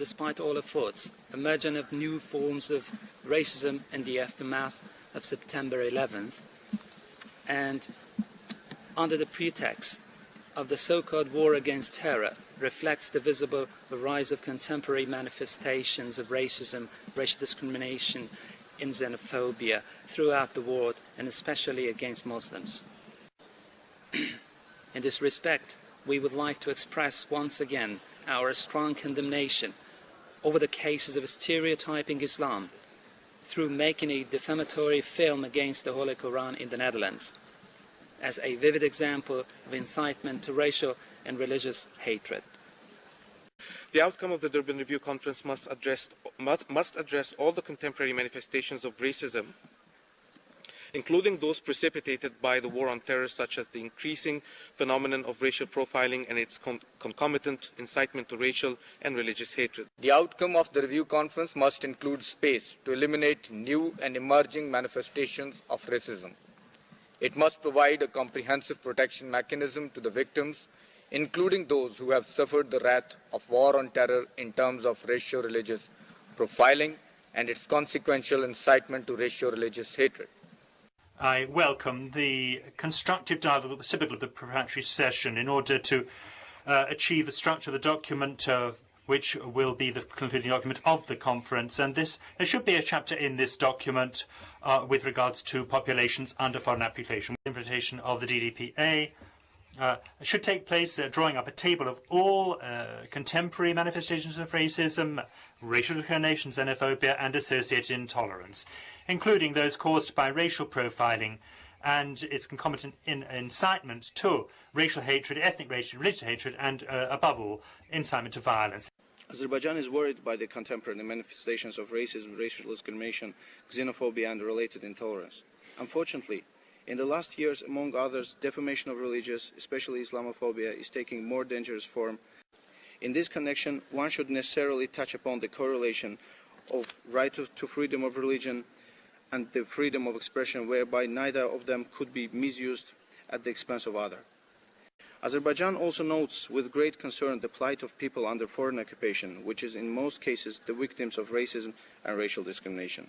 Despite all efforts, emergence of new forms of racism in the aftermath of September 11th, and under the pretext of the so-called war against terror, reflects the visible rise of contemporary manifestations of racism, racial discrimination, and xenophobia throughout the world, and especially against Muslims. In this respect, we would like to express once again our strong condemnation over the cases of stereotyping Islam through making a defamatory film against the Holy Quran in the Netherlands as a vivid example of incitement to racial and religious hatred. The outcome of the Durban Review Conference must address all the contemporary manifestations of racism, including those precipitated by the war on terror, such as the increasing phenomenon of racial profiling and its concomitant incitement to racial and religious hatred. The outcome of the review conference must include space to eliminate new and emerging manifestations of racism. It must provide a comprehensive protection mechanism to the victims, including those who have suffered the wrath of war on terror in terms of racial-religious profiling and its consequential incitement to racial-religious hatred. I welcome the constructive dialogue that was typical of the preparatory session in order to achieve a structure of the document which will be the concluding document of the conference. And there should be a chapter in this document with regards to populations under foreign occupation. Implementation of the DDPA should take place drawing up a table of all contemporary manifestations of racism, racial discrimination, xenophobia and associated intolerance, including those caused by racial profiling and its concomitant incitement to racial hatred, ethnic racial, religious hatred, and above all, incitement to violence. Azerbaijan is worried by the contemporary manifestations of racism, racial discrimination, xenophobia and related intolerance. Unfortunately, in the last years, among others, defamation of religious, especially Islamophobia, is taking more dangerous form. In this connection, one should necessarily touch upon the correlation of right to freedom of religion and the freedom of expression, whereby neither of them could be misused at the expense of other. Azerbaijan also notes with great concern the plight of people under foreign occupation, which is in most cases the victims of racism and racial discrimination.